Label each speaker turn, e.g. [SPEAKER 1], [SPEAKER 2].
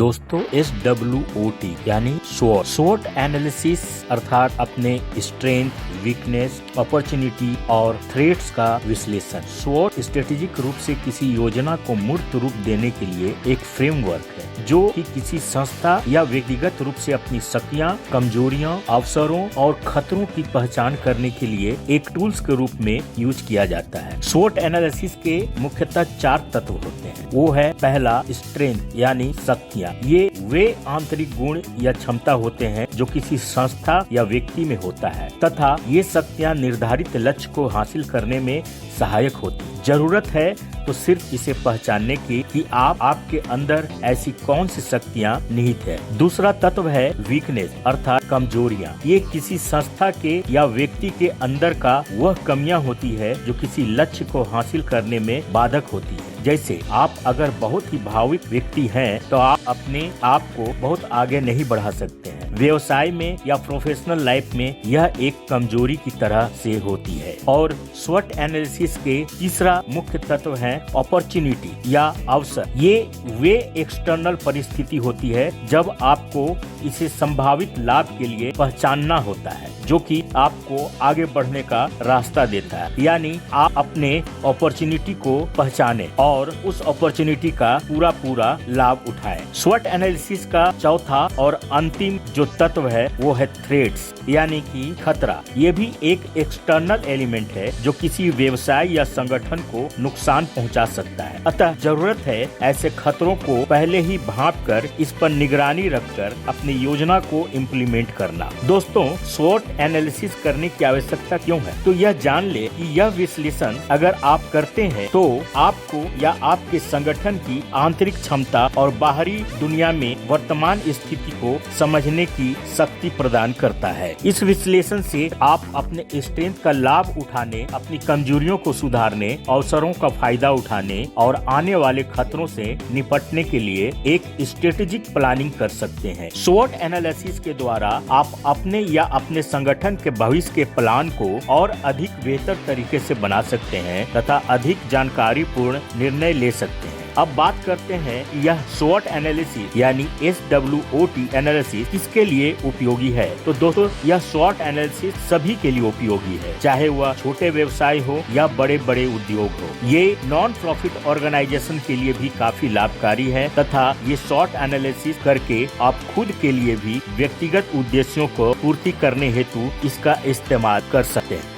[SPEAKER 1] दोस्तों SWOT यानी SWOT analysis अर्थात अपने स्ट्रेंथ, वीकनेस, अपॉर्चुनिटी और थ्रेट्स का विश्लेषण। SWOT स्ट्रेटेजिक रूप से किसी योजना को मूर्त रूप देने के लिए एक फ्रेमवर्क है जो कि किसी संस्था या व्यक्तिगत रूप से अपनी शक्तियां, कमजोरियां, अवसरों और खतरों की पहचान करने के लिए एक टूल्स के रूप में यूज किया जाता है। SWOT एनालिसिस के मुख्यतः 4 तत्व होते हैं। वो है पहला स्ट्रेंथ यानी शक्तियां। ये वे आंतरिक गुण या क्षमता होते हैं जो किसी संस्था या व्यक्ति में होता है तथा ये शक्तियां निर्धारित लक्ष्य को हासिल करने में सहायक होती है। जरूरत है तो सिर्फ इसे पहचानने की कि आपके अंदर ऐसी कौन सी शक्तियां निहित है। दूसरा तत्व है वीकनेस अर्थात कमजोरियां। ये किसी संस्था के या व्यक्ति के अंदर का वह कमियां होती है जो किसी लक्ष्य को हासिल करने में बाधक होती है। जैसे आप अगर बहुत ही भावुक व्यक्ति हैं तो आप अपने आप को बहुत आगे नहीं बढ़ा सकते हैं। व्यवसाय में या प्रोफेशनल लाइफ में यह एक कमजोरी की तरह से होती है। और SWOT एनालिसिस के तीसरा मुख्य तत्व है अपॉर्चुनिटी या अवसर। ये वे एक्सटर्नल परिस्थिति होती है जब आपको इसे संभावित लाभ के लिए पहचानना होता है जो कि आपको आगे बढ़ने का रास्ता देता है। यानी आप अपने अपॉर्चुनिटी को पहचाने और उस अपॉर्चुनिटी का पूरा लाभ उठाएं। SWOT एनालिसिस का चौथा और अंतिम जो तत्व है वो है थ्रेट्स यानी कि खतरा। ये भी एक एक्सटर्नल एलिमेंट है जो किसी व्यवसाय या संगठन को नुकसान पहुंचा सकता है। अतः जरूरत है ऐसे खतरों को पहले ही भांप कर इस पर निगरानी रखकर अपनी योजना को इम्प्लीमेंट करना। दोस्तों SWOT एनालिसिस करने की आवश्यकता क्यों है? तो यह जान ले कि यह विश्लेषण अगर आप करते हैं तो आपको या आपके संगठन की आंतरिक क्षमता और बाहरी दुनिया में वर्तमान स्थिति को समझने की शक्ति प्रदान करता है। इस विश्लेषण से आप अपने स्ट्रेंथ का लाभ उठाने, अपनी कमजोरियों को सुधारने, अवसरों का फायदा उठाने और आने वाले खतरों से निपटने के लिए एक स्ट्रेटेजिक प्लानिंग कर सकते हैं। SWOT एनालिसिस के द्वारा आप अपने या अपने संगठन के भविष्य के प्लान को और अधिक बेहतर तरीके से बना सकते हैं तथा अधिक जानकारी पूर्ण निर्णय ले सकते हैं। अब बात करते हैं यह SWOT एनालिसिस यानी SWOT एनालिसिस किसके लिए उपयोगी है। तो दोस्तों यह SWOT एनालिसिस सभी के लिए उपयोगी है, चाहे वह छोटे व्यवसाय हो या बड़े बड़े उद्योग हो। ये नॉन प्रॉफिट ऑर्गेनाइजेशन के लिए भी काफी लाभकारी है तथा ये SWOT एनालिसिस करके आप खुद के लिए भी व्यक्तिगत उद्देश्यों को पूर्ति करने हेतु इसका इस्तेमाल कर सकते हैं।